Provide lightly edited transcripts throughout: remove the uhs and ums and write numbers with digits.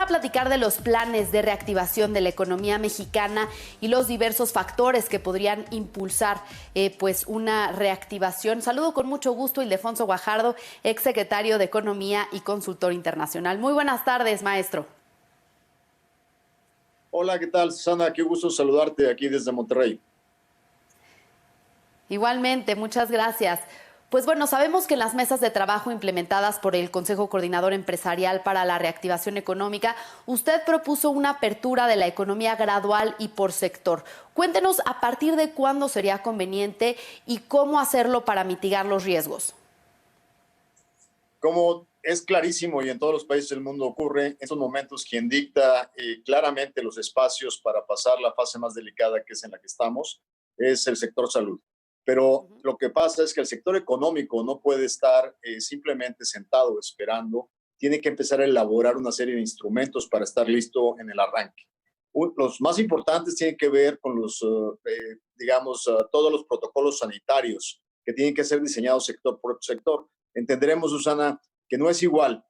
a platicar de los planes de reactivación de la economía mexicana y los diversos factores que podrían impulsar pues una reactivación. Saludo con mucho gusto a Ildefonso Guajardo, exsecretario de Economía y consultor internacional. Muy buenas tardes, maestro. Hola, ¿qué tal, Susana? Qué gusto saludarte aquí desde Monterrey. Igualmente, muchas gracias. Pues bueno, sabemos que en las mesas de trabajo implementadas por el Consejo Coordinador Empresarial para la Reactivación Económica, usted propuso una apertura de la economía gradual y por sector. Cuéntenos a partir de cuándo sería conveniente y cómo hacerlo para mitigar los riesgos. Como es clarísimo y en todos los países del mundo ocurre, en estos momentos quien dicta claramente los espacios para pasar la fase más delicada que es en la que estamos es el sector salud. Pero lo que pasa es que el sector económico no puede estar simplemente sentado esperando, tiene que empezar a elaborar una serie de instrumentos para estar listo en el arranque. Los más importantes tienen que ver con todos los protocolos sanitarios que tienen que ser diseñados sector por sector. Entenderemos, Susana, que no es igual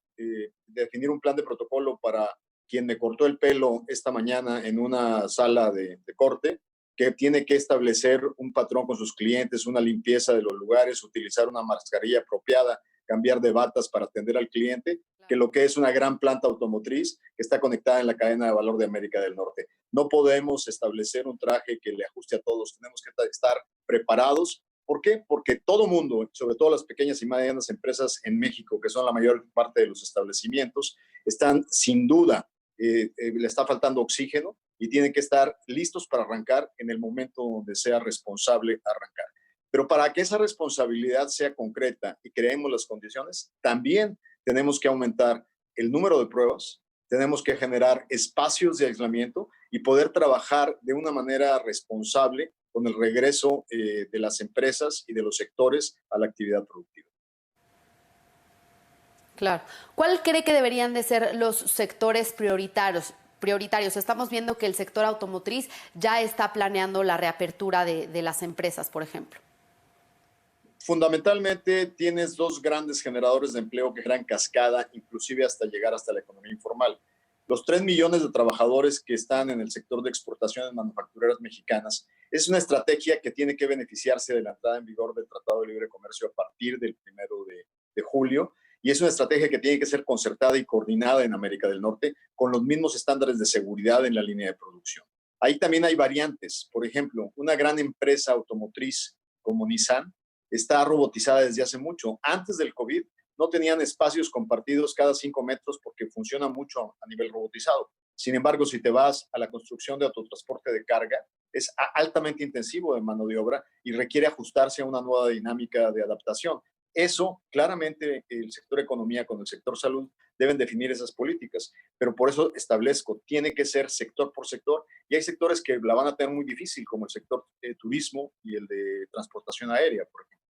definir un plan de protocolo para quien me cortó el pelo esta mañana en una sala de corte, que tiene que establecer un patrón con sus clientes, una limpieza de los lugares, utilizar una mascarilla apropiada, cambiar de batas para atender al cliente, que lo que es una gran planta automotriz que está conectada en la cadena de valor de América del Norte. No podemos establecer un traje que le ajuste a todos, tenemos que estar preparados. ¿Por qué? Porque todo mundo, sobre todo las pequeñas y medianas empresas en México, que son la mayor parte de los establecimientos, están sin duda, le está faltando oxígeno y tienen que estar listos para arrancar en el momento donde sea responsable arrancar. Pero para que esa responsabilidad sea concreta y creemos las condiciones, también tenemos que aumentar el número de pruebas, tenemos que generar espacios de aislamiento y poder trabajar de una manera responsable con el regreso de las empresas y de los sectores a la actividad productiva. Claro. ¿Cuál cree que deberían de ser los sectores prioritarios? Estamos viendo que el sector automotriz ya está planeando la reapertura de las empresas, por ejemplo. Fundamentalmente tienes dos grandes generadores de empleo que generan cascada, inclusive hasta llegar hasta la economía informal. Los 3 millones de trabajadores que están en el sector de exportaciones manufactureras mexicanas es una estrategia que tiene que beneficiarse de la entrada en vigor del Tratado de Libre Comercio a partir del 1 de julio. Y es una estrategia que tiene que ser concertada y coordinada en América del Norte con los mismos estándares de seguridad en la línea de producción. Ahí también hay variantes. Por ejemplo, una gran empresa automotriz como Nissan está robotizada desde hace mucho. Antes del COVID no tenían espacios compartidos cada 5 metros porque funciona mucho a nivel robotizado. Sin embargo, si te vas a la construcción de autotransporte de carga, es altamente intensivo de mano de obra y requiere ajustarse a una nueva dinámica de adaptación. Eso, claramente, el sector economía con el sector salud deben definir esas políticas, pero por eso establezco, tiene que ser sector por sector y hay sectores que la van a tener muy difícil, como el sector turismo y el de transportación aérea, por ejemplo.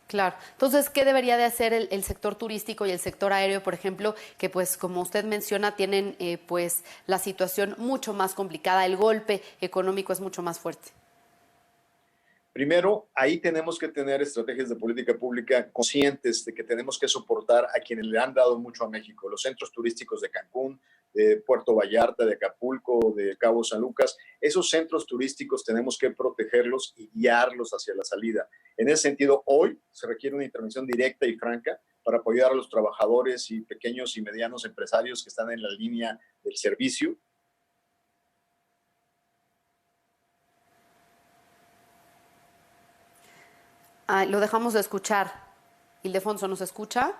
Claro. Entonces, ¿qué debería de hacer el sector turístico y el sector aéreo, por ejemplo, que pues como usted menciona, tienen pues la situación mucho más complicada, el golpe económico es mucho más fuerte? Primero, ahí tenemos que tener estrategias de política pública conscientes de que tenemos que soportar a quienes le han dado mucho a México, los centros turísticos de Cancún, de Puerto Vallarta, de Acapulco, de Cabo San Lucas. Esos centros turísticos tenemos que protegerlos y guiarlos hacia la salida. En ese sentido, hoy se requiere una intervención directa y franca para apoyar a los trabajadores y pequeños y medianos empresarios que están en la línea del servicio. Lo dejamos de escuchar. Ildefonso, ¿nos escucha?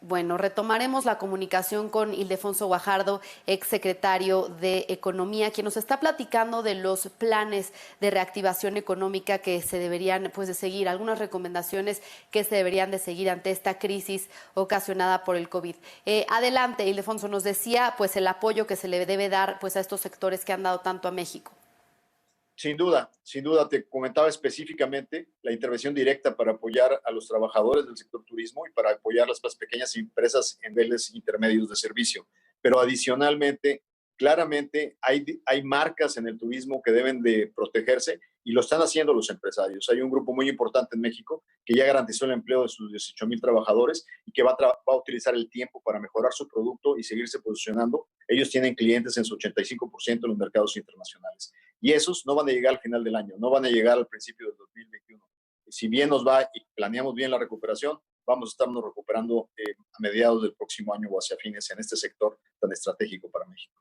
Bueno, retomaremos la comunicación con Ildefonso Guajardo, exsecretario de Economía, quien nos está platicando de los planes de reactivación económica que se deberían pues, de seguir, algunas recomendaciones que se deberían de seguir ante esta crisis ocasionada por el COVID. Adelante, Ildefonso, nos decía pues el apoyo que se le debe dar pues, a estos sectores que han dado tanto a México. Sin duda, te comentaba específicamente la intervención directa para apoyar a los trabajadores del sector turismo y para apoyar las más pequeñas empresas en niveles intermedios de servicio. Pero adicionalmente, claramente hay marcas en el turismo que deben de protegerse Y lo están haciendo los empresarios. Hay un grupo muy importante en México que ya garantizó el empleo de sus 18,000 trabajadores y que va a utilizar el tiempo para mejorar su producto y seguirse posicionando. Ellos tienen clientes en su 85% en los mercados internacionales. Y esos no van a llegar al final del año, no van a llegar al principio del 2021. Si bien nos va y planeamos bien la recuperación, vamos a estarnos recuperando a mediados del próximo año o hacia fines en este sector tan estratégico para México.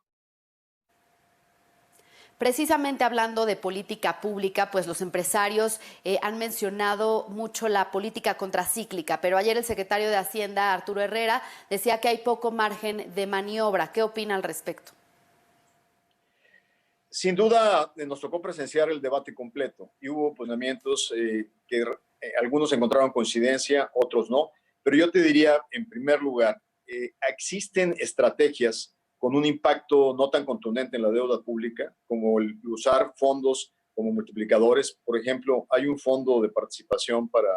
Precisamente hablando de política pública, pues los empresarios han mencionado mucho la política contracíclica, pero ayer el secretario de Hacienda, Arturo Herrera, decía que hay poco margen de maniobra. ¿Qué opina al respecto? Sin duda, nos tocó presenciar el debate completo y hubo opinamientos que algunos encontraron coincidencia, otros no, pero yo te diría, en primer lugar, existen estrategias con un impacto no tan contundente en la deuda pública, como el usar fondos como multiplicadores. Por ejemplo, hay un fondo de participación para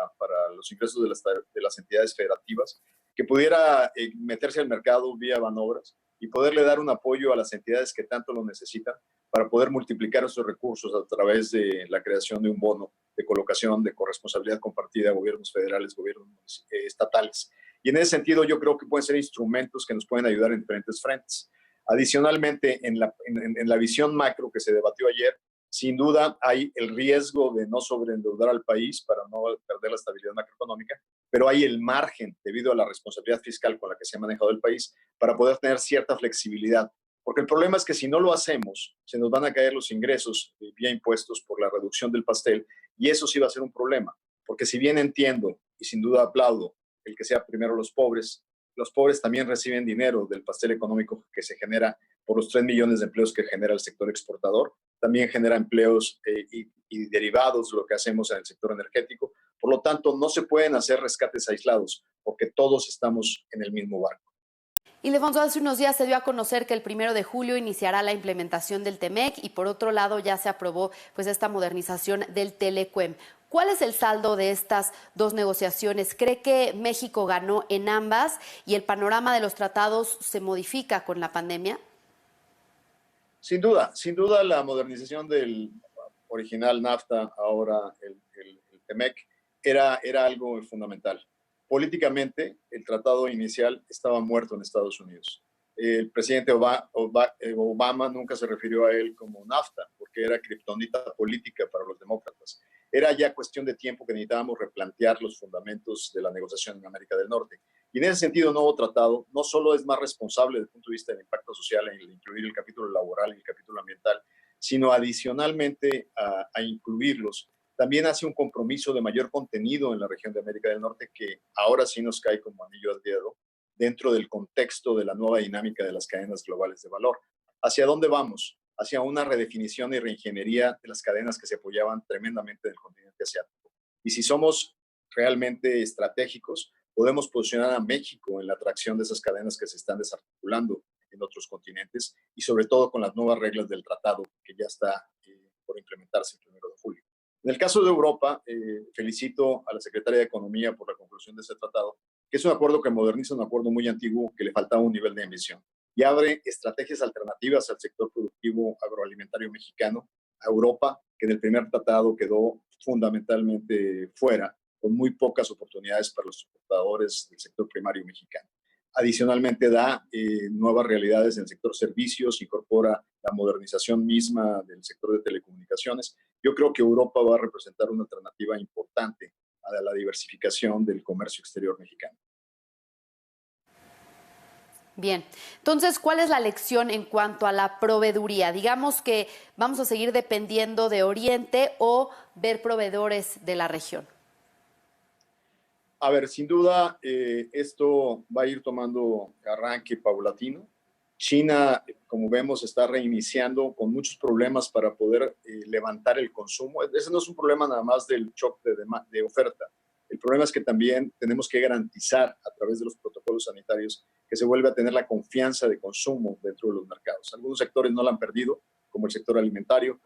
los ingresos de las entidades federativas que pudiera meterse al mercado vía Banobras y poderle dar un apoyo a las entidades que tanto lo necesitan para poder multiplicar esos recursos a través de la creación de un bono de colocación de corresponsabilidad compartida a gobiernos federales, gobiernos estatales. Y en ese sentido yo creo que pueden ser instrumentos que nos pueden ayudar en diferentes frentes. Adicionalmente, en la visión macro que se debatió ayer, sin duda hay el riesgo de no sobreendeudar al país para no perder la estabilidad macroeconómica, pero hay el margen, debido a la responsabilidad fiscal con la que se ha manejado el país, para poder tener cierta flexibilidad. Porque el problema es que si no lo hacemos, se nos van a caer los ingresos vía impuestos por la reducción del pastel, y eso sí va a ser un problema. Porque si bien entiendo, y sin duda aplaudo, el que sea primero los pobres también reciben dinero del pastel económico que se genera por los 3 millones de empleos que genera el sector exportador. También genera empleos y derivados lo que hacemos en el sector energético. Por lo tanto, no se pueden hacer rescates aislados porque todos estamos en el mismo barco. Ildefonso, hace unos días se dio a conocer que el 1 de julio iniciará la implementación del TEMEC y por otro lado ya se aprobó pues esta modernización del Telecuem. ¿Cuál es el saldo de estas dos negociaciones? ¿Cree que México ganó en ambas y el panorama de los tratados se modifica con la pandemia? Sin duda la modernización del original NAFTA, ahora el TEMEC, era algo fundamental. Políticamente, el tratado inicial estaba muerto en Estados Unidos. El presidente Obama nunca se refirió a él como NAFTA, porque era kriptonita política para los demócratas. Era ya cuestión de tiempo que necesitábamos replantear los fundamentos de la negociación en América del Norte. Y en ese sentido, el nuevo tratado no solo es más responsable desde el punto de vista del impacto social en incluir el capítulo laboral y el capítulo ambiental, sino adicionalmente a incluirlos, también hace un compromiso de mayor contenido en la región de América del Norte que ahora sí nos cae como anillo al dedo dentro del contexto de la nueva dinámica de las cadenas globales de valor. ¿Hacia dónde vamos? Hacia una redefinición y reingeniería de las cadenas que se apoyaban tremendamente del continente asiático. Y si somos realmente estratégicos, podemos posicionar a México en la atracción de esas cadenas que se están desarticulando en otros continentes y sobre todo con las nuevas reglas del tratado que ya está por implementarse el 1 de julio. En el caso de Europa, felicito a la Secretaría de Economía por la conclusión de ese tratado, que es un acuerdo que moderniza un acuerdo muy antiguo que le faltaba un nivel de ambición y abre estrategias alternativas al sector productivo agroalimentario mexicano, a Europa, que en el primer tratado quedó fundamentalmente fuera, con muy pocas oportunidades para los exportadores del sector primario mexicano. Adicionalmente da nuevas realidades en el sector servicios, incorpora la modernización misma del sector de telecomunicaciones. Yo creo que Europa va a representar una alternativa importante a la diversificación del comercio exterior mexicano. Bien, entonces, ¿cuál es la lección en cuanto a la proveeduría? Digamos que vamos a seguir dependiendo de Oriente o ver proveedores de la región. A ver, sin duda, esto va a ir tomando arranque paulatino. China, como vemos, está reiniciando con muchos problemas para poder levantar el consumo. Ese no es un problema nada más del shock de oferta. El problema es que también tenemos que garantizar a través de los protocolos sanitarios que se vuelve a tener la confianza de consumo dentro de los mercados. Algunos sectores no la han perdido, como el sector alimentario,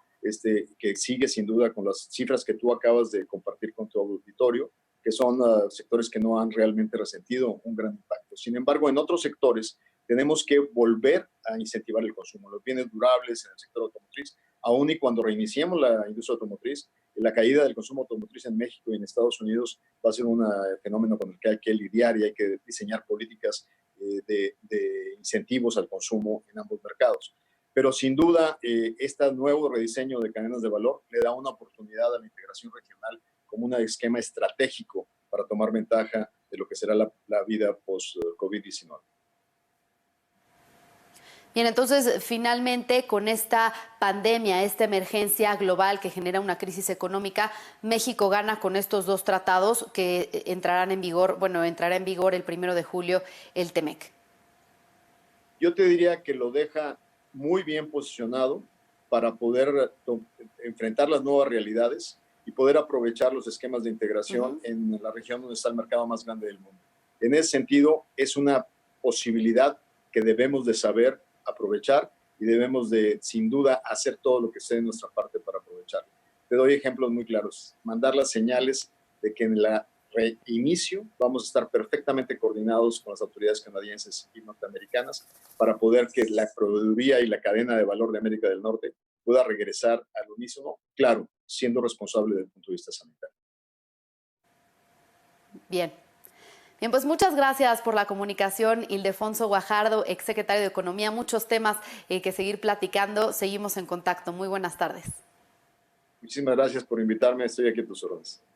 que sigue sin duda con las cifras que tú acabas de compartir con tu auditorio, que son sectores que no han realmente resentido un gran impacto. Sin embargo, en otros sectores tenemos que volver a incentivar el consumo. Los bienes durables en el sector automotriz aún y cuando reiniciemos la industria automotriz, la caída del consumo automotriz en México y en Estados Unidos va a ser un fenómeno con el que hay que lidiar y hay que diseñar políticas de incentivos al consumo en ambos mercados. Pero sin duda, este nuevo rediseño de cadenas de valor le da una oportunidad a la integración regional como un esquema estratégico para tomar ventaja de lo que será la vida post-COVID-19. Bien, entonces, finalmente, con esta pandemia, esta emergencia global que genera una crisis económica, México gana con estos dos tratados que entrarán en vigor, bueno, entrará en vigor el 1 de julio el TEMEC. Yo te diría que lo deja muy bien posicionado para poder enfrentar las nuevas realidades y poder aprovechar los esquemas de integración en la región donde está el mercado más grande del mundo. En ese sentido, es una posibilidad que debemos de saber aprovechar y debemos de, sin duda, hacer todo lo que esté de nuestra parte para aprovecharlo. Te doy ejemplos muy claros. Mandar las señales de que en la reinicio vamos a estar perfectamente coordinados con las autoridades canadienses y norteamericanas para poder que la proveeduría y la cadena de valor de América del Norte pueda regresar al unísono, claro, siendo responsable desde el punto de vista sanitario. Bien. Bien, pues muchas gracias por la comunicación, Ildefonso Guajardo, exsecretario de Economía. Muchos temas que seguir platicando. Seguimos en contacto. Muy buenas tardes. Muchísimas gracias por invitarme. Estoy aquí a tus órdenes.